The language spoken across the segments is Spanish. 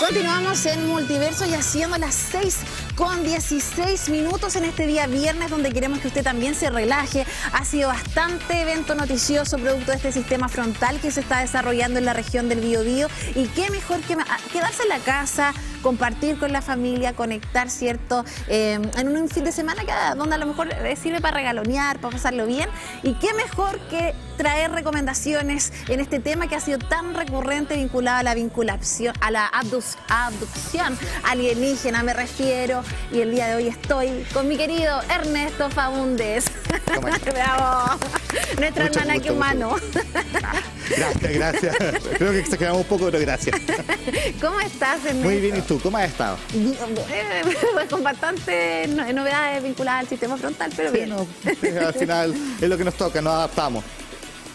Continuamos en Multiverso y haciendo las 6:16 en este día viernes, donde queremos que usted también se relaje. Ha sido bastante evento noticioso producto de este sistema frontal que se está desarrollando en la región del Biobío, y qué mejor que quedarse en la casa, compartir con la familia, conectar, ¿cierto? En un fin de semana donde a lo mejor sirve para regalonear, para pasarlo bien, y qué mejor que traer recomendaciones en este tema que ha sido tan recurrente, vinculado a la vinculación, a la abducción alienígena, me refiero, y el día de hoy estoy con mi querido Ernesto Faúndez. Bravo, nuestro almanaque humano. Gracias. Creo que exageramos un poco, pero gracias. ¿Cómo estás, Ernesto? Muy bien, ¿y tú? ¿Cómo has estado? Con bastantes novedades vinculadas al sistema frontal, pero bien. No, al final es lo que nos toca, nos adaptamos.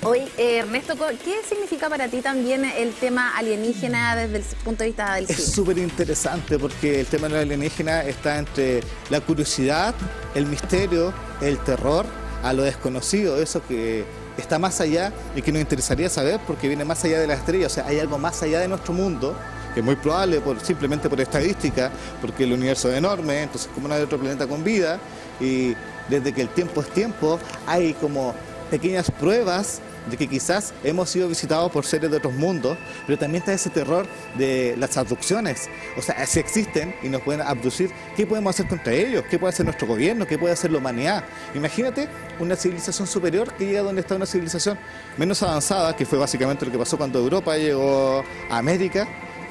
Hoy, Ernesto, ¿qué significa para ti también el tema alienígena desde el punto de vista del cine? Es súper interesante porque el tema de la alienígena está entre la curiosidad, el misterio, el terror, a lo desconocido, eso que está más allá y que nos interesaría saber porque viene más allá de las estrellas. O sea, hay algo más allá de nuestro mundo, que es muy probable simplemente por estadística, porque el universo es enorme, entonces como no hay otro planeta con vida, y desde que el tiempo es tiempo, hay como pequeñas pruebas de que quizás hemos sido visitados por seres de otros mundos, pero también está ese terror de las abducciones. O sea, si existen y nos pueden abducir, ¿qué podemos hacer contra ellos? ¿Qué puede hacer nuestro gobierno? ¿Qué puede hacer la humanidad? Imagínate una civilización superior que llega donde está una civilización menos avanzada, que fue básicamente lo que pasó cuando Europa llegó a América.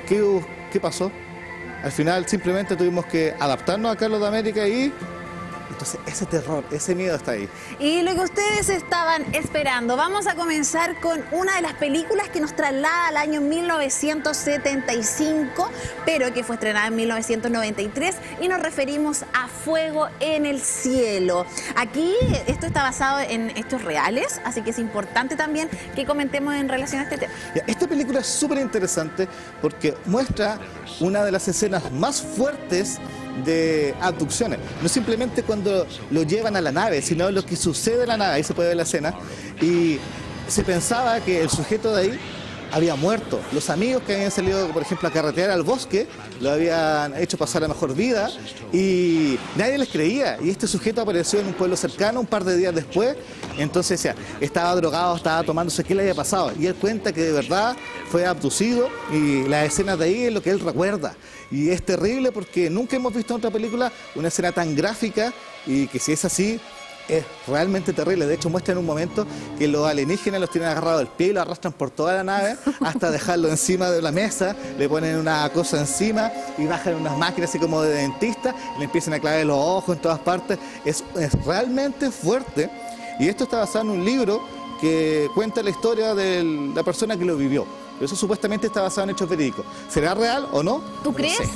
¿Qué pasó? Al final simplemente tuvimos que adaptarnos acá a los de América y... Entonces ese terror, ese miedo está ahí. Y lo que ustedes estaban esperando, vamos a comenzar con una de las películas que nos traslada al año 1975, pero que fue estrenada en 1993, y nos referimos a Fuego en el Cielo. Aquí esto está basado en hechos reales, así que es importante también que comentemos en relación a este tema. Esta película es súper interesante porque muestra una de las escenas más fuertes de abducciones. No simplemente cuando lo llevan a la nave, sino lo que sucede en la nave. Ahí se puede ver la escena. Y se pensaba que el sujeto de ahí había muerto. Los amigos que habían salido, por ejemplo, a carretear al bosque, lo habían hecho pasar a mejor vida y nadie les creía. Y este sujeto apareció en un pueblo cercano un par de días después. Entonces decía, estaba drogado, estaba tomándose, ¿qué le había pasado? Y él cuenta que de verdad fue abducido, y las escenas de ahí es lo que él recuerda. Y es terrible porque nunca hemos visto en otra película una escena tan gráfica, y que si es así, es realmente terrible. De hecho, muestra en un momento que los alienígenas los tienen agarrados del pie y lo arrastran por toda la nave hasta dejarlo encima de la mesa, le ponen una cosa encima y bajan unas máquinas así como de dentista, le empiezan a clavar los ojos en todas partes. Es realmente fuerte, y esto está basado en un libro que cuenta la historia de la persona que lo vivió. Eso supuestamente está basado en hechos verídicos. ¿Será real o no? ¿Tú crees? No sé.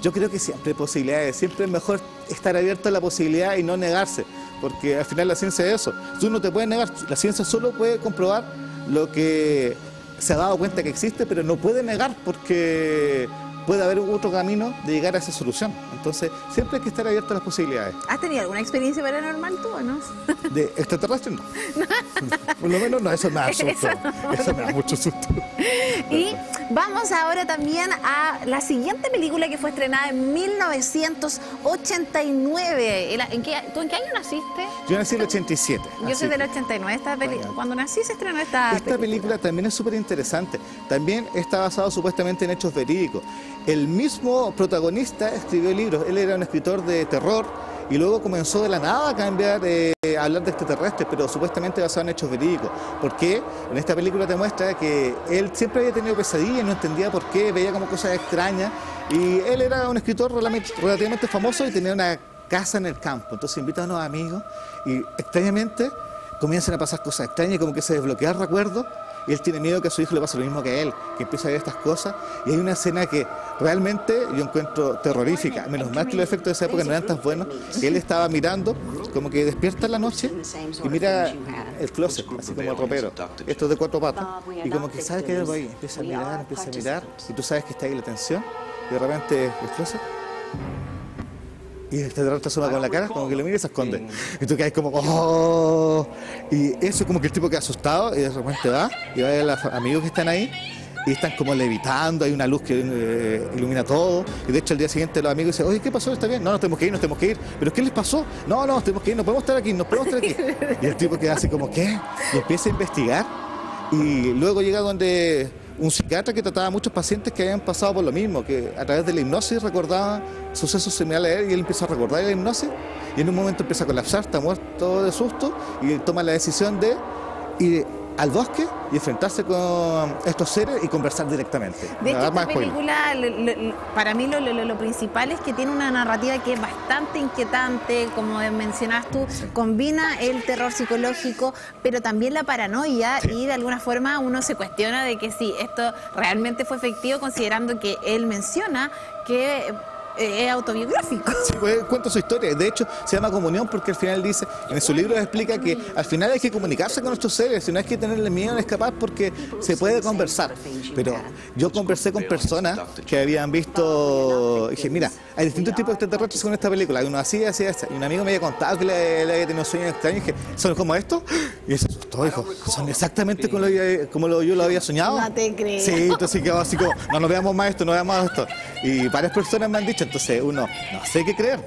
Yo creo que siempre hay posibilidades, siempre es mejor estar abierto a la posibilidad y no negarse, porque al final la ciencia es eso. Tú no te puedes negar, la ciencia solo puede comprobar lo que se ha dado cuenta que existe, pero no puede negar porque puede haber otro camino de llegar a esa solución. Entonces, siempre hay que estar abierto a las posibilidades. ¿Has tenido alguna experiencia paranormal tú o no? ¿De extraterrestre? No. Por lo menos no, eso me da susto. Eso me da mucho susto. Y vamos ahora también a la siguiente película que fue estrenada en 1989. ¿Tú en qué año naciste? Yo nací en el 87. Yo soy del 89. Cuando nací se estrenó esta película también es súper interesante. También está basado supuestamente en hechos verídicos. El mismo protagonista escribió libros. Él era un escritor de terror y luego comenzó de la nada a cambiar, a hablar de extraterrestres, pero supuestamente basado en hechos verídicos. Porque en esta película te muestra que él siempre había tenido pesadillas, no entendía por qué, veía como cosas extrañas, y él era un escritor relativamente famoso y tenía una casa en el campo. Entonces invita a unos amigos y extrañamente comienzan a pasar cosas extrañas, como que se desbloquea el recuerdo. Y él tiene miedo que a su hijo le pase lo mismo que a él, que empieza a ver estas cosas. Y hay una escena que realmente yo encuentro terrorífica. Menos mal que los efectos de esa época no eran tan buenos. Que él estaba mirando, como que despierta en la noche y mira el closet, así como el ropero. Esto es de 4 patas. Y como que sabe que hay algo ahí. Empieza a mirar. Y tú sabes que está ahí la tensión. Y de repente el closet. Y el terror asoma con la cara, como que lo mira y se esconde. Y tú quedas como, ¡oh! Y eso como que el tipo queda asustado y de repente va y va a ver a los amigos que están ahí y están como levitando, hay una luz que ilumina todo, y de hecho al día siguiente los amigos dicen, oye, ¿qué pasó? ¿Está bien? No, nos tenemos que ir, ¿pero qué les pasó? No, nos tenemos que ir, no podemos estar aquí, y el tipo queda así como, ¿qué? Y empieza a investigar, y luego llega donde un psiquiatra que trataba a muchos pacientes que habían pasado por lo mismo, que a través de la hipnosis recordaban sucesos similares a él, y él empieza a recordar la hipnosis, y en un momento empieza a colapsar, está muerto de susto, y toma la decisión de ir al bosque y enfrentarse con estos seres y conversar directamente. De hecho, esta película, para mí lo principal es que tiene una narrativa que es bastante inquietante, como mencionas tú, combina el terror psicológico, pero también la paranoia, y de alguna forma uno se cuestiona de que si esto realmente fue efectivo, considerando que él menciona que es autobiográfico. Sí, pues cuenta su historia. De hecho, se llama Comunión porque al final dice, en su libro explica que al final hay que comunicarse con nuestros seres, y no hay que tenerle miedo a escapar porque se puede conversar. Pero yo conversé con personas que habían visto, dije, mira, hay distintos tipos de extraterrestres con esta película, uno así, así, así. Y un amigo me había contado que le había tenido sueños extraños, y dije, ¿son como estos? Y se asustó, dijo, son exactamente como yo lo había soñado. No te creo. Sí, entonces quedó así como, no nos veamos más esto, no veamos más esto. Y varias personas me han dicho, entonces uno no sé qué creer,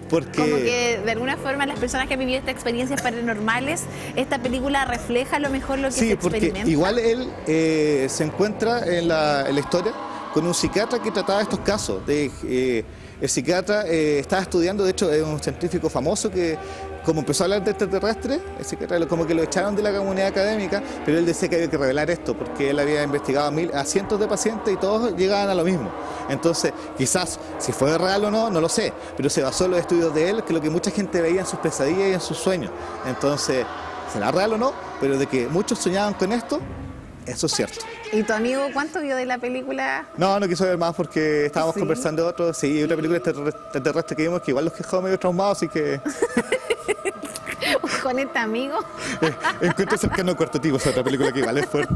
porque como que de alguna forma las personas que han vivido estas experiencias paranormales, esta película refleja a lo mejor lo que se experimenta. Porque igual él se encuentra en la historia con un psiquiatra que trataba estos casos. El psiquiatra estaba estudiando, de hecho es un científico famoso que, como empezó a hablar de extraterrestres, el psiquiatra como que lo echaron de la comunidad académica, pero él decía que había que revelar esto, porque él había investigado a cientos de pacientes y todos llegaban a lo mismo. Entonces, quizás, si fue real o no, no lo sé, pero se basó en los estudios de él, que es lo que mucha gente veía en sus pesadillas y en sus sueños. Entonces, ¿será real o no? Pero de que muchos soñaban con esto, eso es cierto. ¿Y tu amigo cuánto vio de la película? No quiso ver más porque estábamos conversando de otro. Sí, otra película extraterrestre que vimos que igual los dejó medio traumados, así que... ¿Con este amigo? Encuentro cercano al cuarto tipo, es otra película que igual es fuerte.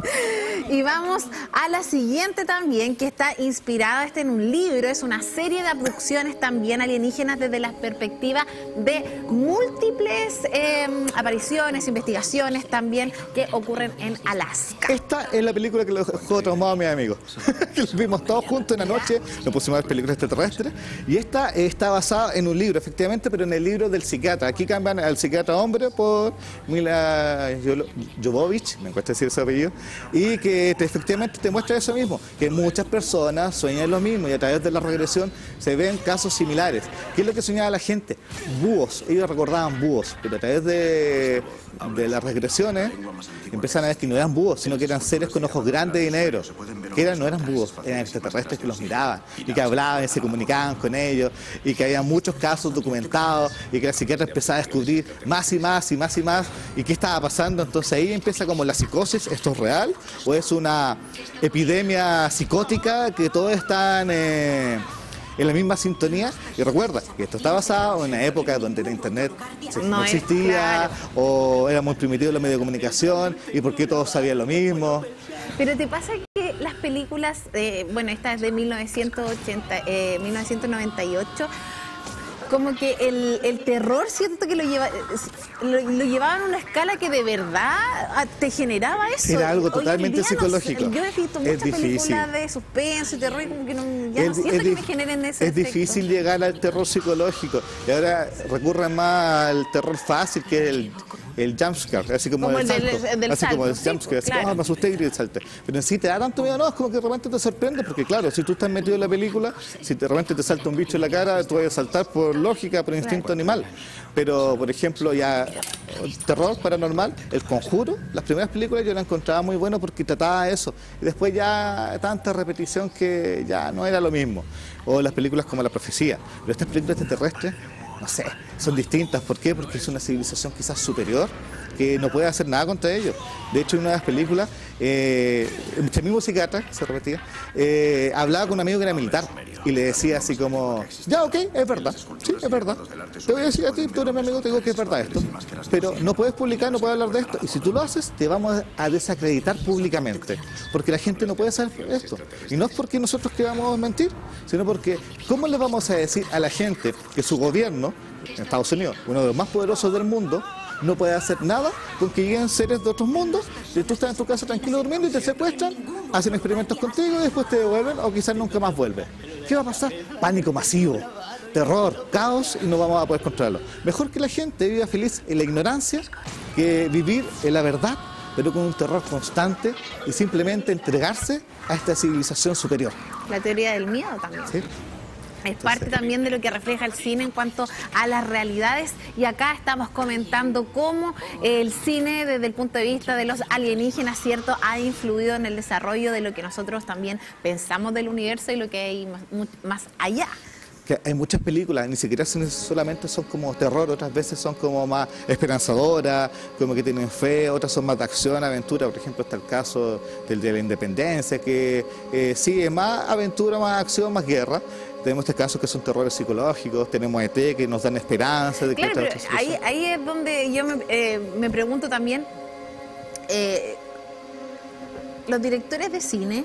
Y vamos a la siguiente también, que está inspirada en un libro, es una serie de abducciones también alienígenas desde la perspectiva de múltiples apariciones, investigaciones también que ocurren en Alaska. Esta es la película que lo dejó traumado a mis amigos. Que los vimos todos juntos en la noche, nos pusimos a ver películas extraterrestres, y esta está basada en un libro, efectivamente, pero en el libro del psiquiatra. Aquí cambian al psiquiatra hombre por Mila Jovovich, me cuesta decir ese apellido, y que efectivamente te muestra eso mismo, que muchas personas sueñan lo mismo, y a través de la regresión se ven casos similares. ¿Qué es lo que soñaba la gente? Búhos, ellos recordaban búhos, pero a través de las regresiones empiezan a ver que no eran búhos, sino que eran seres con ojos grandes y negros, que no eran búhos, eran extraterrestres que los miraban y que hablaban y se comunicaban con ellos, y que había muchos casos documentados, y que la psiquiatra empezaba a descubrir más y más y más y más, y qué estaba pasando. Entonces ahí empieza como la psicosis, ¿esto es real o es una epidemia psicótica que todos están en la misma sintonía? Y recuerda que esto está basado en una época donde la internet no existía, claro, o era muy primitivo los medios de comunicación, y porque todos sabían lo mismo. Pero te pasa que las películas, bueno, esta es de 1998, como que el terror, siento que lo llevaban a una escala que de verdad te generaba eso. Era algo totalmente psicológico. Yo he visto muchas películas de suspenso y terror y como que ya no siento que me generen ese efecto. Es difícil llegar al terror psicológico, y ahora recurren más al terror fácil, que es el jumpscare, así como el salto, del así salto, como el jumpscare, así claro. como me asusté y salté. Pero en sí te da tanto miedo, no, es como que de repente te sorprende, porque claro, si tú estás metido en la película, si de repente te salta un bicho en la cara, tú vas a saltar por lógica, por instinto animal. Pero, por ejemplo, ya terror paranormal, El Conjuro, las primeras películas yo las encontraba muy buenas porque trataba eso, y después ya tanta repetición que ya no era lo mismo. O las películas como La Profecía, pero estas películas extraterrestres, no sé, son distintas. ¿Por qué? Porque es una civilización quizás superior que no puede hacer nada contra ellos. De hecho, en una de las películas, el mismo psiquiatra, se repetía, hablaba con un amigo que era militar y le decía así como, ya, ok, es verdad, sí, es verdad. Te voy a decir a ti, tú eres mi amigo, te digo que es verdad esto, pero no puedes publicar, no puedes hablar de esto, y si tú lo haces, te vamos a desacreditar públicamente, porque la gente no puede saber esto. Y no es porque nosotros queramos mentir, sino porque, ¿cómo le vamos a decir a la gente que su gobierno, en Estados Unidos, uno de los más poderosos del mundo, no puede hacer nada con que lleguen seres de otros mundos, y tú estás en tu casa tranquilo durmiendo y te secuestran, hacen experimentos contigo y después te devuelven o quizás nunca más vuelven. ¿Qué va a pasar? Pánico masivo, terror, caos y no vamos a poder controlarlo. Mejor que la gente viva feliz en la ignorancia que vivir en la verdad, pero con un terror constante y simplemente entregarse a esta civilización superior. La teoría del miedo también. ¿Sí? Es parte también de lo que refleja el cine en cuanto a las realidades, y acá estamos comentando cómo el cine desde el punto de vista de los alienígenas, ¿cierto?, ha influido en el desarrollo de lo que nosotros también pensamos del universo y lo que hay más allá. Que hay muchas películas, ni siquiera solamente son como terror, otras veces son como más esperanzadoras, como que tienen fe, otras son más de acción, aventura. Por ejemplo, está el caso del de la Independencia, que sí, es más aventura, más acción, más guerra. Tenemos este caso que son terrores psicológicos, tenemos ET que nos dan esperanza de que claro, pero ahí es donde yo me pregunto también, los directores de cine,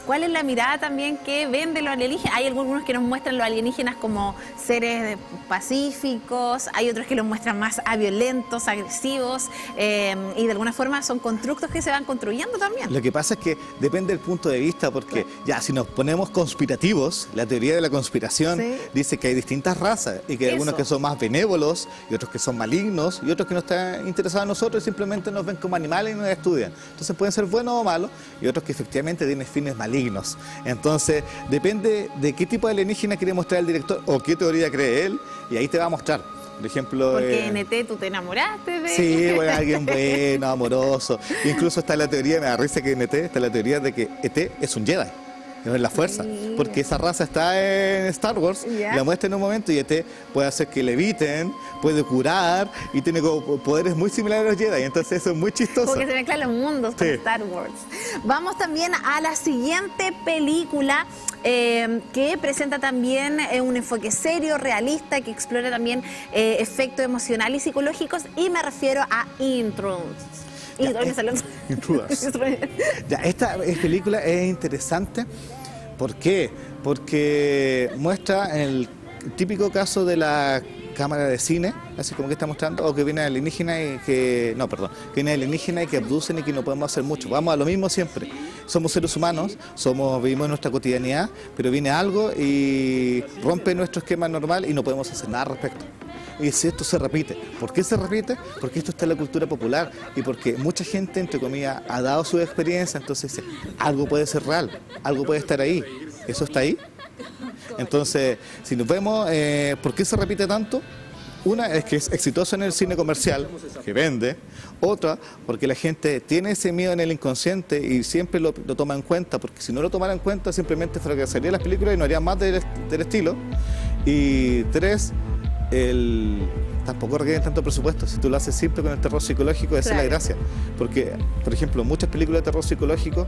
¿cuál es la mirada también que ven de los alienígenas? Hay algunos que nos muestran los alienígenas como seres pacíficos, hay otros que los muestran más violentos, agresivos, y de alguna forma son constructos que se van construyendo también. Lo que pasa es que depende del punto de vista, porque ya si nos ponemos conspirativos, la teoría de la conspiración dice que hay distintas razas y que hay algunos que son más benévolos y otros que son malignos y otros que no están interesados en nosotros y simplemente nos ven como animales y nos estudian. Entonces pueden ser buenos o malos, y otros que efectivamente tienen fines malignos. Entonces, depende de qué tipo de alienígena quiere mostrar el director o qué teoría cree él, y ahí te va a mostrar. Por ejemplo... Porque en ET tú te enamoraste de... Sí, bueno, alguien bueno, amoroso. Incluso está la teoría, me da risa que en ET está la teoría de que ET es un Jedi. Es la fuerza, porque esa raza está en Star Wars, la muestra en un momento, y ET puede hacer que leviten, puede curar y tiene poderes muy similares a los Jedi, entonces eso es muy chistoso. Porque se mezclan los mundos con Star Wars. Vamos también a la siguiente película que presenta también un enfoque serio, realista, que explora también efectos emocionales y psicológicos, y me refiero a Intruders. Ya, esta película es interesante. ¿Por qué? Porque muestra el típico caso de la cámara de cine, así como que está mostrando, o que viene alienígena y que... No, perdón, que viene alienígena y que abducen y que no podemos hacer mucho. Vamos a lo mismo siempre. Somos seres humanos, vivimos en nuestra cotidianidad, pero viene algo y rompe nuestro esquema normal y no podemos hacer nada al respecto. Y si esto se repite, ¿por qué se repite? Porque esto está en la cultura popular y porque mucha gente, entre comillas, ha dado su experiencia, entonces dice, algo puede ser real, algo puede estar ahí, ¿eso está ahí? Entonces, si nos vemos, ¿por qué se repite tanto? Una es que es exitoso en el cine comercial, que vende. Otra, porque la gente tiene ese miedo en el inconsciente y siempre lo toma en cuenta, porque si no lo tomara en cuenta simplemente fracasarían las películas y no harían más del estilo. Y tres, tampoco requieren tanto presupuesto. Si tú lo haces simple con el terror psicológico, esa es la gracia. Porque, por ejemplo, en muchas películas de terror psicológico,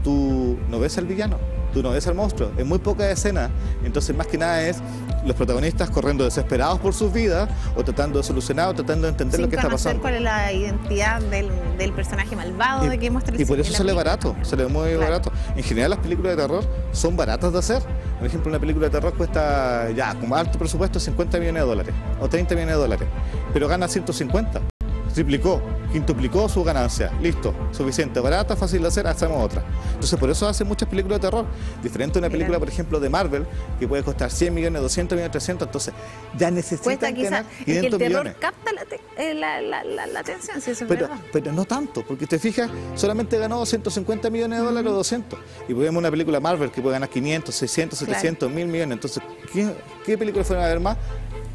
tú no ves al villano, tú no ves al monstruo, es muy poca escena. Entonces, más que nada es los protagonistas corriendo desesperados por sus vidas o tratando de solucionar o tratando de entender lo que está pasando. Cuál es la identidad del personaje malvado de que muestra el Y por eso sale barato, sale muy barato. En general, las películas de terror son baratas de hacer. Por ejemplo, una película de terror cuesta, ya, con alto presupuesto, 50 millones de dólares o 30 millones de dólares, pero gana 150. Triplicó, quintuplicó su ganancia, listo, suficiente, barata, fácil de hacer, hacemos otra. Entonces por eso hacen muchas películas de terror, diferente a una película, por ejemplo, de Marvel, que puede costar 100 millones, 200 millones, 300, entonces ya necesitan ganar 500 millones. Es que el terror capta la atención, si eso es verdad. Pero no tanto, porque te fijas, solamente ganó 150 millones de dólares o 200, y podemos una película Marvel que puede ganar 500, 600, 700, 1000 millones, entonces, ¿qué películas fueron a ver más?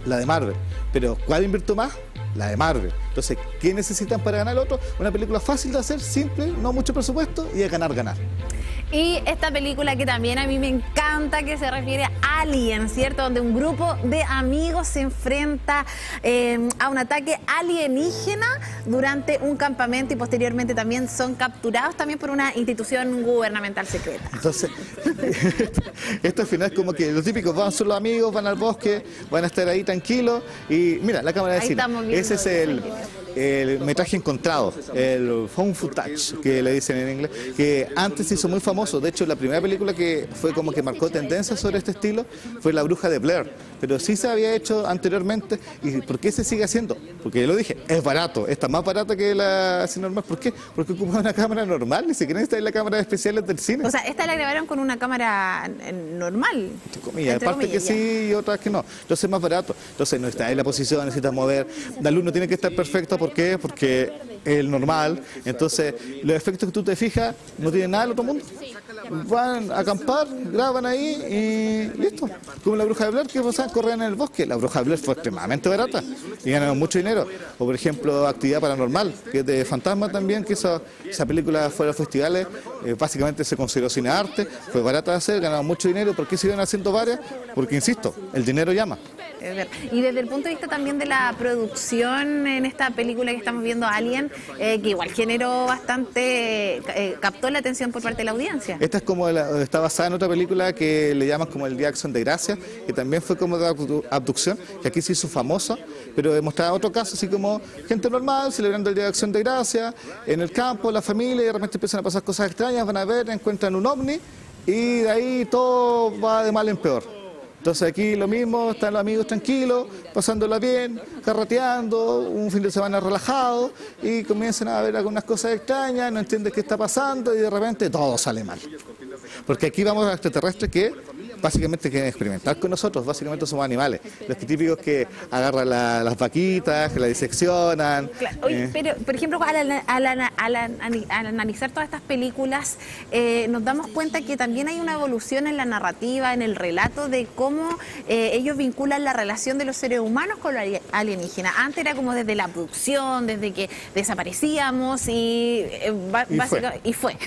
La de Marvel, pero ¿cuál invirtió más? La de Marvel. Entonces, ¿qué necesitan para ganar el otro? Una película fácil de hacer, simple, no mucho presupuesto y es ganar. Y esta película que también a mí me encanta, que se refiere a Alien, ¿cierto? Donde un grupo de amigos se enfrenta a un ataque alienígena durante un campamento y posteriormente también son capturados también por una institución gubernamental secreta. Entonces, esto al final es como que los típicos van solo amigos, van al bosque, van a estar ahí tranquilos y mira, la cámara de cine. Ese es el metraje encontrado, el found footage, que le dicen en inglés, que antes se hizo muy famoso. De hecho, la primera película que fue como que marcó tendencia sobre este estilo fue La Bruja de Blair, pero sí se había hecho anteriormente. ¿Y por qué se sigue haciendo? Porque yo lo dije, es barato, está más barata que la así normal. ¿Por qué? Porque ocupa una cámara normal, ni siquiera está en la cámara especiales del cine. O sea, esta la grabaron con una cámara normal. Entre comillas, parte que sí y otras que no. Entonces es más barato. Entonces no está en la posición, necesitas mover. La luz no tiene que estar perfecta, ¿por qué? Porque es el normal. Entonces los efectos que tú te fijas no tienen nada del otro mundo. Van a acampar, graban ahí y listo. Como La Bruja de Blair, que pasaban, corrían en el bosque. La Bruja de Blair fue extremadamente barata y ganaron mucho dinero. O por ejemplo, Actividad Paranormal, que es de fantasma también, que esa película fue a los festivales, básicamente se consideró cine arte, fue barata de hacer, ganaron mucho dinero. ¿Por qué siguen haciendo varias? Porque insisto, el dinero llama. Y desde el punto de vista también de la producción en esta película que estamos viendo, Alien, que igual generó bastante, captó la atención por parte de la audiencia. Esta es como está basada en otra película que le llaman como el Día de Acción de Gracia, que también fue como de abducción, que aquí se hizo famosa, pero mostraba otro caso, así como gente normal celebrando el Día de Acción de Gracia, en el campo, la familia, y de repente empiezan a pasar cosas extrañas, van a ver, encuentran un ovni, y de ahí todo va de mal en peor. Entonces aquí lo mismo, están los amigos tranquilos, pasándola bien, carreteando, un fin de semana relajado, y comienzan a ver algunas cosas extrañas, no entienden qué está pasando, y de repente todo sale mal. Porque aquí vamos a extraterrestres que básicamente quieren experimentar con nosotros, básicamente somos animales. Los típicos que agarran las vaquitas, que la diseccionan. Claro. Oye, pero, por ejemplo, al analizar todas estas películas, nos damos cuenta que también hay una evolución en la narrativa, en el relato de cómo ellos vinculan la relación de los seres humanos con los alienígenas. Antes era como desde la abducción, desde que desaparecíamos y fue.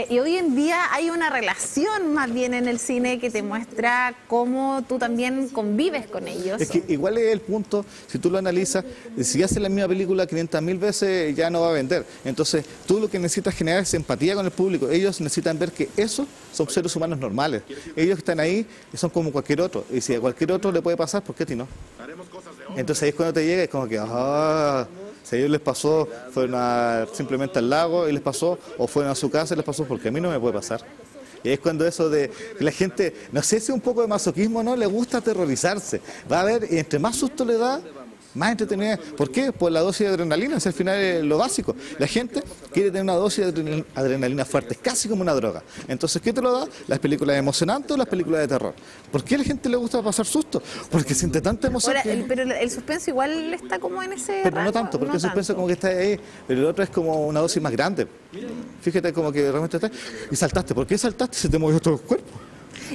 Y hoy en día hay una relación más bien en el cine que te muestra cómo tú también convives con ellos. Es que igual es el punto, si tú lo analizas, si haces la misma película 500.000 veces ya no va a vender. Entonces tú lo que necesitas generar es empatía con el público. Ellos necesitan ver que esos son seres humanos normales. Ellos están ahí y son como cualquier otro. Y si a cualquier otro le puede pasar, ¿por qué a ti no? Entonces ahí es cuando te llega, es como que, si a ellos les pasó, fueron simplemente al lago y les pasó, o fueron a su casa y les pasó, porque a mí no me puede pasar. Y es cuando eso de que la gente, no sé si un poco de masoquismo, no le gusta aterrorizarse. Va a ver, y entre más susto le da, más entretenida. ¿Por qué? Por la dosis de adrenalina, al final es lo básico. La gente quiere tener una dosis de adrenalina fuerte, es casi como una droga. Entonces, ¿qué te lo da? Las películas emocionantes o las películas de terror. ¿Por qué a la gente le gusta pasar susto? Porque siente tanta emoción. Ahora, pero el suspenso igual está como en ese Pero no tanto, porque el suspenso como que está ahí, pero el otro es como una dosis más grande. Fíjate como que realmente está y saltaste. ¿Por qué saltaste? Se te movió todo el cuerpo.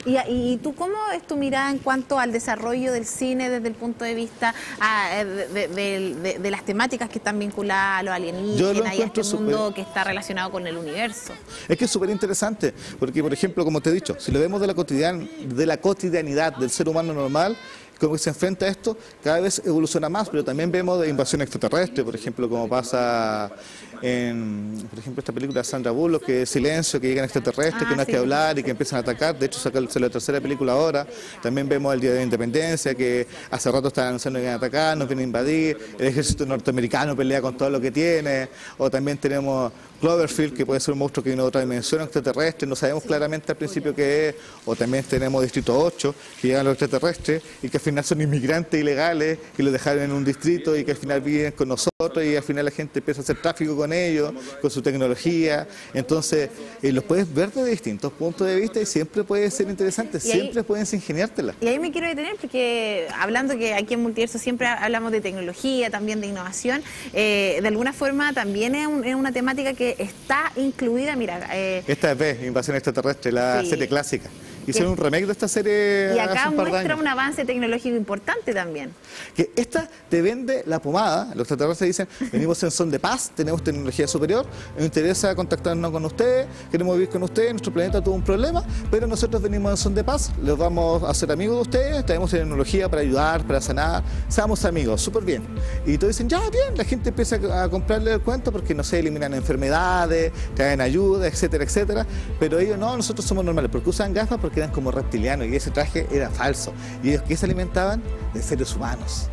¿Y tú cómo es tu mirada en cuanto al desarrollo del cine desde el punto de vista de las temáticas que están vinculadas a los alienígenas y a este mundo que está relacionado con el universo? Es que es súper interesante, porque por ejemplo, como te he dicho, si lo vemos de la cotidianidad del ser humano normal, como se enfrenta a esto, cada vez evoluciona más, pero también vemos de invasión extraterrestre, por ejemplo, como pasa en, por ejemplo, esta película de Sandra Bullock, que es Silencio, que llegan extraterrestres, que no hay que hablar y que empiezan a atacar. De hecho, sale la tercera película ahora. También vemos el Día de la Independencia, que hace rato están anunciando que vienen a atacar, nos vienen a invadir. El ejército norteamericano pelea con todo lo que tiene. O también tenemos Cloverfield, que puede ser un monstruo que viene de otra dimensión extraterrestre, no sabemos claramente al principio qué es. O también tenemos Distrito 8, que llegan los extraterrestres y que al final son inmigrantes ilegales, que los dejaron en un distrito y que al final viven con nosotros y al final la gente empieza a hacer tráfico con ellos, con su tecnología. Entonces, los puedes ver desde distintos puntos de vista y siempre puede ser interesante, siempre puedes ingeniártela. Y ahí me quiero detener porque hablando que aquí en Multiverso siempre hablamos de tecnología, también de innovación, de alguna forma también es una temática que está incluida, mira... Esta es Invasión Extraterrestre, la serie clásica. Hicieron un remake de esta serie. Y acá muestra un avance tecnológico importante también. Que esta te vende la pomada. Los extraterrestres dicen, venimos en son de paz, tenemos tecnología superior, nos interesa contactarnos con ustedes, queremos vivir con ustedes, nuestro planeta tuvo un problema, pero nosotros venimos en son de paz, los vamos a hacer amigos de ustedes, tenemos tecnología para ayudar, para sanar, seamos amigos, súper bien. Y todos dicen, ya, bien, la gente empieza a comprarle el cuento porque, no sé, eliminan enfermedades, traen ayuda, etcétera, etcétera, pero ellos no, nosotros somos normales, porque usan gafas, porque eran como reptilianos y ese traje era falso. Y ellos, ¿qué se alimentaban? De seres humanos.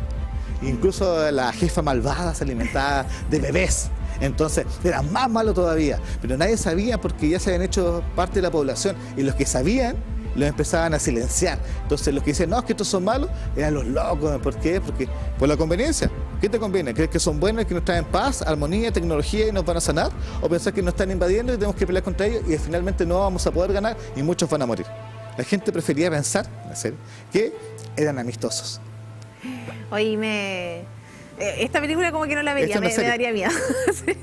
Incluso la jefa malvada se alimentaba de bebés. Entonces era más malo todavía, pero nadie sabía porque ya se habían hecho parte de la población y los que sabían los empezaban a silenciar. Entonces los que dicen, no, es que estos son malos, eran los locos. ¿Por qué? Porque por la conveniencia. ¿Qué te conviene? ¿Crees que son buenos y que nos traen paz, armonía, tecnología y nos van a sanar? ¿O pensar que nos están invadiendo y tenemos que pelear contra ellos y finalmente no vamos a poder ganar y muchos van a morir? La gente prefería pensar, en serio, que eran amistosos. Oye, esta película como que no la vería, me daría miedo.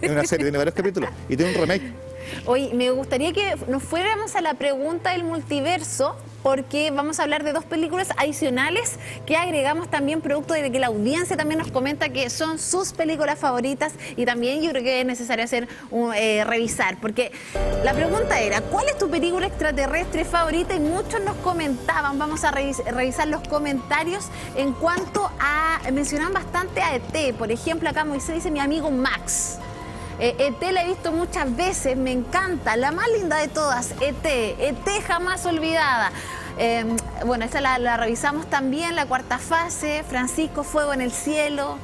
Es una serie, tiene varios capítulos y tiene un remake. Oye, me gustaría que nos fuéramos a la pregunta del multiverso, porque vamos a hablar de 2 películas adicionales que agregamos también, producto de que la audiencia también nos comenta que son sus películas favoritas, y también yo creo que es necesario revisar, porque la pregunta era, ¿cuál es tu película extraterrestre favorita? Y muchos nos comentaban, vamos a revisar los comentarios en cuanto a, mencionaban bastante a ET, por ejemplo, acá Moisés dice, mi amigo Max. ET la he visto muchas veces, me encanta, la más linda de todas, ET jamás olvidada. Bueno, esta la revisamos también, la cuarta fase, Francisco, Fuego en el cielo,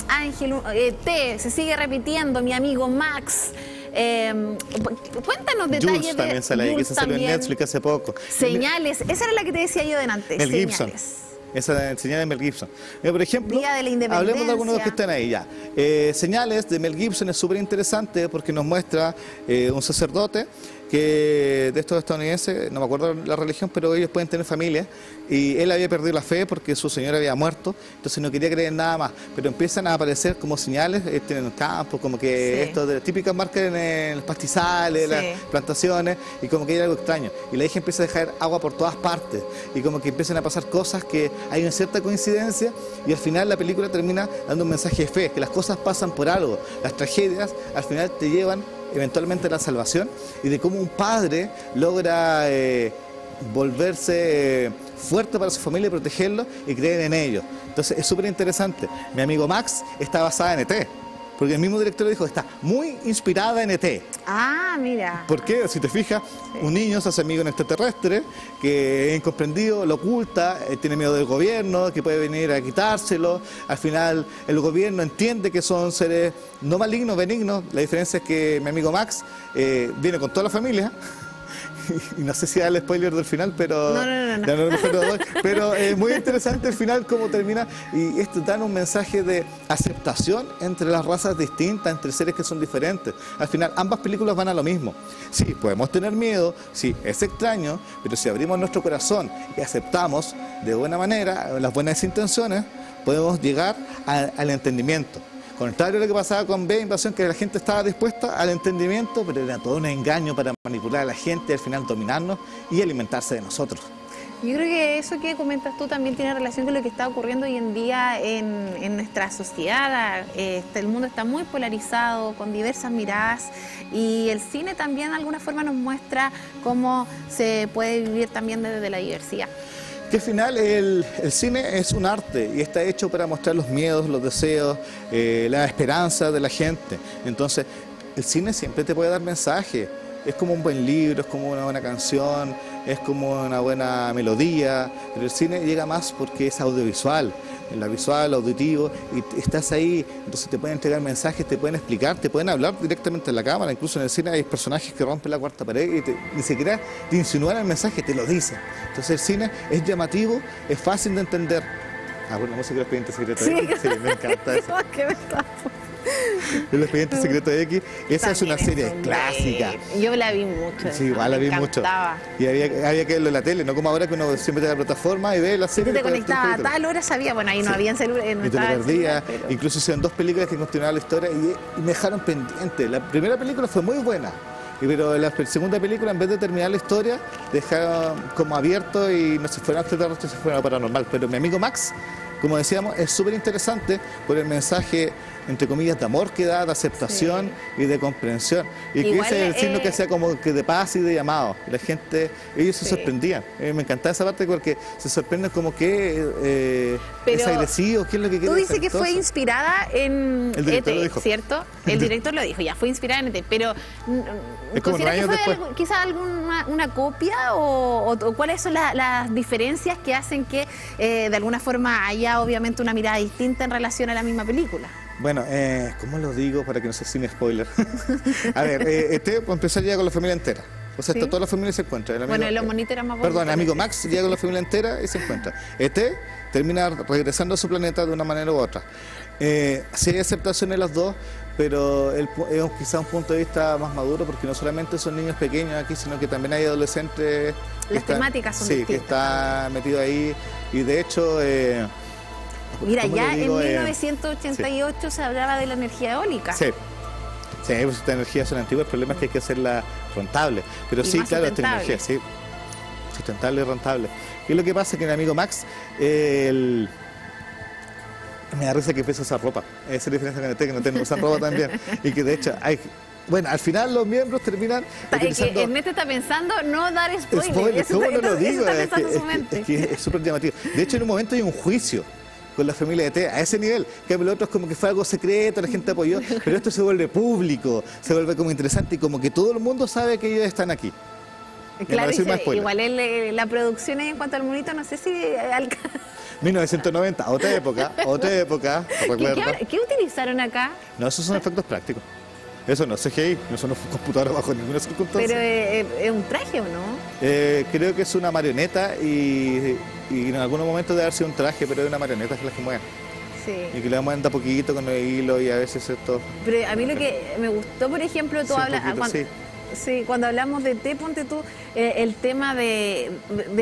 Ángel, ET, se sigue repitiendo, mi amigo Max. Cuéntanos detalles Jules también sale ahí, que se salió en Netflix hace poco. Señales, esa era la que te decía yo delante, Mel Señales. Gibson. Esa señal de Mel Gibson. Por ejemplo, Día de la Independencia. hablemos de algunos que están ahí ya. Señales de Mel Gibson es súper interesante porque nos muestra un sacerdote que de estos estadounidenses, no me acuerdo la religión, pero ellos pueden tener familia, y él había perdido la fe porque su señora había muerto, entonces no quería creer en nada más, pero empiezan a aparecer como señales en el campo, como que esto de las típicas marcas en los pastizales, las plantaciones, y como que hay algo extraño, y la hija empieza a dejar agua por todas partes, y como que empiezan a pasar cosas que hay una cierta coincidencia, y al final la película termina dando un mensaje de fe, que las cosas pasan por algo, las tragedias al final te llevan eventualmente la salvación, y de cómo un padre logra volverse fuerte para su familia y protegerlo y creer en ellos. Entonces es súper interesante. Mi amigo Max está basada en ET, porque el mismo director dijo, está muy inspirada en ET. Ah, mira. ¿Por qué? Si te fijas, un niño se hace amigo de un extraterrestre que es incomprendido, lo oculta, tiene miedo del gobierno, que puede venir a quitárselo. Al final, el gobierno entiende que son seres no malignos, benignos. La diferencia es que mi amigo Max viene con toda la familia. Y no sé si da el spoiler del final, pero pero es muy interesante el final, cómo termina, y esto da un mensaje de aceptación entre las razas distintas, entre seres que son diferentes. Al final ambas películas van a lo mismo. Sí, podemos tener miedo, sí, es extraño, pero si abrimos nuestro corazón y aceptamos de buena manera las buenas intenciones, podemos llegar al entendimiento. Contrario a lo que pasaba con B, Invasión, que la gente estaba dispuesta al entendimiento, pero era todo un engaño para manipular a la gente, al final dominarnos y alimentarse de nosotros. Yo creo que eso que comentas tú también tiene relación con lo que está ocurriendo hoy en día en nuestra sociedad. El mundo está muy polarizado, con diversas miradas, y el cine también de alguna forma nos muestra cómo se puede vivir también desde la diversidad. Que al final el cine es un arte y está hecho para mostrar los miedos, los deseos, la esperanza de la gente. Entonces, el cine siempre te puede dar mensaje. Es como un buen libro, es como una buena canción, es como una buena melodía, pero el cine llega más porque es audiovisual, la visual, auditivo, y estás ahí, entonces te pueden entregar mensajes, te pueden explicar, te pueden hablar directamente en la cámara. Incluso en el cine hay personajes que rompen la cuarta pared y ni siquiera te insinúan el mensaje, te lo dicen. Entonces el cine es llamativo, es fácil de entender. Ah, bueno, la música del Expediente Secreto de X, sí, me encanta eso. El Expediente Secreto de X, esa es una serie clásica. Yo la vi mucho. Sí, igual la vi mucho. Y había que verlo en la tele, no como ahora que uno siempre tiene la plataforma y ve la serie. Y te conectaba a tal hora, sabía, bueno, ahí no había celular. Y te lo perdía. Incluso hicieron 2 películas que continuaban la historia y me dejaron pendiente. La primera película fue muy buena, pero la segunda película, en vez de terminar la historia, dejaron como abierto y no se fueron a extraterrestres, se fueron a paranormal. Pero mi amigo Max, como decíamos, es súper interesante por el mensaje entre comillas, de amor que da, de aceptación y de comprensión. Y Igual, que ese es el signo que sea como que de paz y de llamado. La gente, ellos se sorprendían. Me encantaba esa parte porque se sorprenden como que es agresivo, qué es lo que quiere. Tú dices que fue inspirada en el director lo ET, dijo. ¿cierto? El director lo dijo, ya fue inspirada en ET, pero ¿consideras que fue quizás alguna copia o cuáles son las diferencias que hacen que de alguna forma haya obviamente una mirada distinta en relación a la misma película? Bueno, ¿cómo lo digo para que no sea sin spoiler? A ver, ET, por empezar, llega con la familia entera. O sea, toda la familia se encuentra. Bueno, los monitos eran más Perdón, amigo Max llega con la familia entera y se encuentra. ET termina regresando a su planeta de una manera u otra. Sí hay aceptación en los dos, pero es quizá un punto de vista más maduro, porque no solamente son niños pequeños aquí, sino que también hay adolescentes. Las temáticas son distintas. Sí, que está metido ahí. Y de hecho... Mira, ya en 1988 se hablaba de la energía eólica. Sí. Sí, pues esta energía son antiguas, el problema es que hay que hacerla rentable. Pero y sí, más claro, esta energía, sí, sustentable y rentable. Y lo que pasa es que el amigo Max, me da risa que pesa esa ropa. Esa es la diferencia con el que no tenemos esa ropa también. Y que de hecho hay... Bueno, al final los miembros terminan utilizando... que Ernesto está pensando no dar spoilers. ¿Cómo no lo digo? Eso está pensando en su mente. Es que es súper llamativo. De hecho, en un momento hay un juicio con la familia de ET, a ese nivel, que el otro es como que fue algo secreto, la gente apoyó, pero esto se vuelve público, se vuelve como interesante y como que todo el mundo sabe que ellos están aquí. Claro, igual la producción en cuanto al monito, no sé si... 1990, otra época, recuerdo. ¿Qué utilizaron acá? No, esos son efectos prácticos. Eso no es CGI, eso no fue computadora bajo ninguna circunstancia. Pero es un traje, ¿o no? Creo que es una marioneta y en algunos momentos debe haber sido un traje, pero es una marioneta que las que mueven. Sí. Y que le mueven de a poquito con el hilo y a veces esto... Pero a mí lo que me gustó, por ejemplo, tú hablas... Sí, cuando hablamos de té, ponte tú el tema de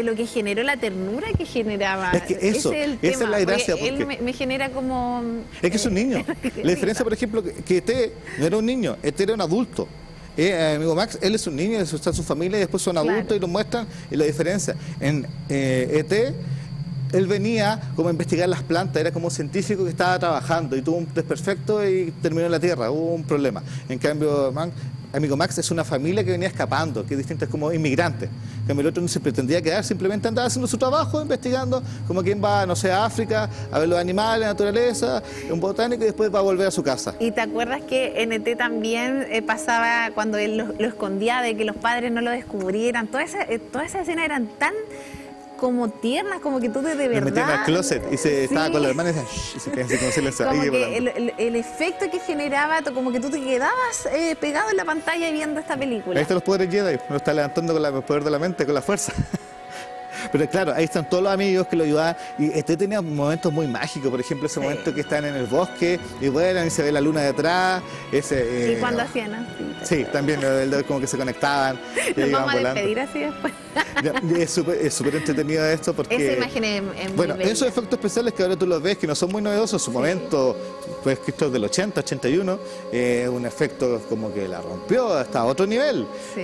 lo que generó la ternura que generaba. Es que eso, esa es la gracia. Porque él me genera como... Es que es un niño. La diferencia, por ejemplo, que ET no era un niño, ET era un adulto. Amigo Max, él es un niño, está su familia y después son adultos y lo muestran. Y la diferencia, en ET... Él venía como a investigar las plantas, era como un científico que estaba trabajando y tuvo un desperfecto y terminó en la Tierra, hubo un problema. En cambio, amigo Max es una familia que venía escapando, que es distinta, es como inmigrante. En cambio, el otro no se pretendía quedar, simplemente andaba haciendo su trabajo, investigando, como quien va, no sé, a África, a ver los animales, la naturaleza, un botánico y después va a volver a su casa. ¿Y te acuerdas que en ET también pasaba cuando él lo escondía de que los padres no lo descubrieran? Todas esas escenas eran tan... como tiernas, como que tú de verdad... Me metí en el closet y estaba con la hermana y se quedaba así como silencio. Como que el efecto que generaba, como que tú te quedabas pegado en la pantalla viendo esta película. Ahí están los poderes Jedi, uno está levantando con el poder de la mente, con la fuerza. Pero claro, ahí están todos los amigos que lo ayudaban. Y este tenía momentos muy mágicos, por ejemplo, ese momento que están en el bosque y vuelan y se ve la luna detrás. Y cuando hacían así. Sí, también como que se conectaban. Nos vamos a despedir así después. Es súper entretenido esto porque... Esa imagen es muy bueno, bella. esos efectos especiales que ahora tú los ves, que no son muy novedosos, en su momento, pues escrito del 80, 81, un efecto como que la rompió hasta otro nivel. Sí.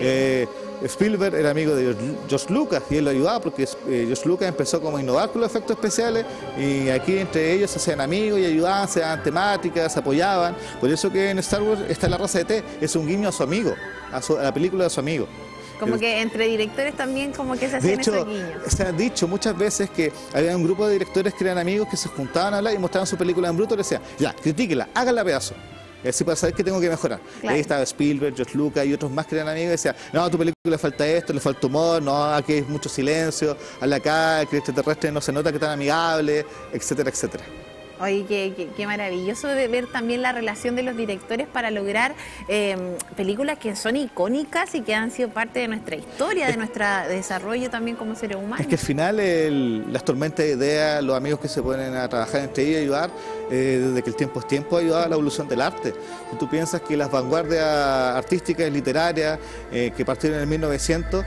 Spielberg era amigo de George Lucas y él lo ayudaba porque George Lucas empezó como a innovar con los efectos especiales y aquí entre ellos se hacían amigos y ayudaban, se daban temáticas, se apoyaban. Por eso que en Star Wars está la raza de T, es un guiño a su amigo, a la película de su amigo. Como que entre directores también como que se hacían esos guiños. Se ha dicho muchas veces que había un grupo de directores que eran amigos que se juntaban a hablar y mostraban su película en bruto y le decían, ya, critíquela, háganla pedazo. Y así para saber que tengo que mejorar. Claro. Ahí estaba Spielberg, George Lucas y otros más que eran amigos y decían, no, a tu película le falta esto, le falta humor, no, aquí hay mucho silencio, hazla acá, que el extraterrestre no se nota que tan amigable, etcétera, etcétera. Oye, qué maravilloso de ver también la relación de los directores para lograr películas que son icónicas y que han sido parte de nuestra historia, de nuestro desarrollo también como seres humanos. Es que al final las tormentas de ideas, los amigos que se ponen a trabajar entre ellos y ayudar, desde que el tiempo es tiempo, ha ayudado a la evolución del arte. Si tú piensas que las vanguardias artísticas y literarias que partieron en el 1900,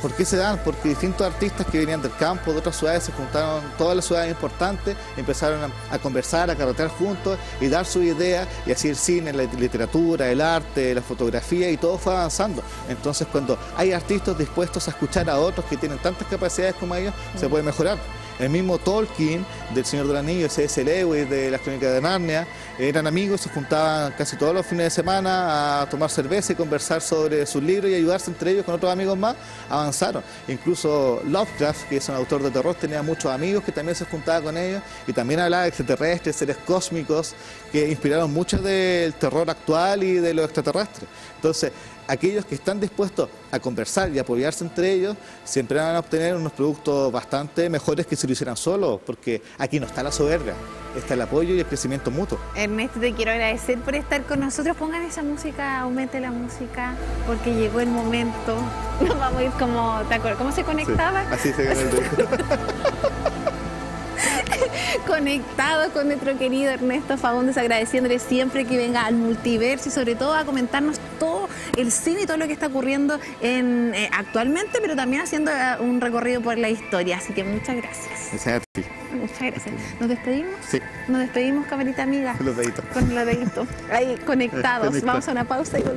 ¿por qué se dan? Porque distintos artistas que venían del campo, de otras ciudades, se juntaron, todas las ciudades importantes, empezaron a conversar, a carretear juntos y dar sus ideas, y así el cine, la literatura, el arte, la fotografía, y todo fue avanzando. Entonces, cuando hay artistas dispuestos a escuchar a otros que tienen tantas capacidades como ellos, se puede mejorar. El mismo Tolkien, del Señor del Anillo, C.S. Lewis, de las Crónicas de Narnia, eran amigos, se juntaban casi todos los fines de semana a tomar cerveza y conversar sobre sus libros y ayudarse entre ellos con otros amigos más, avanzaron. Incluso Lovecraft, que es un autor de terror, tenía muchos amigos que también se juntaban con ellos y también hablaba de extraterrestres, seres cósmicos, que inspiraron mucho del terror actual y de los extraterrestres. Entonces, aquellos que están dispuestos a conversar y apoyarse entre ellos, siempre van a obtener unos productos bastante mejores que si lo hicieran solos, porque aquí no está la soberbia, está el apoyo y el crecimiento mutuo. Ernesto, te quiero agradecer por estar con nosotros. Pongan esa música, aumente la música, porque llegó el momento. Nos vamos a ir como, ¿te acuerdas? ¿Cómo se conectaba? Sí, así se gana el disco. Conectado con nuestro querido Ernesto Faúndez, agradeciéndole siempre que venga al Multiverso y sobre todo a comentarnos todo el cine y todo lo que está ocurriendo actualmente, pero también haciendo un recorrido por la historia. Así que muchas gracias. Gracias a ti. Muchas gracias. ¿Nos despedimos? Sí. Nos despedimos, camarita amiga. Los deditos. Con los deditos. Ahí, conectados. Vamos a una pausa y volvemos.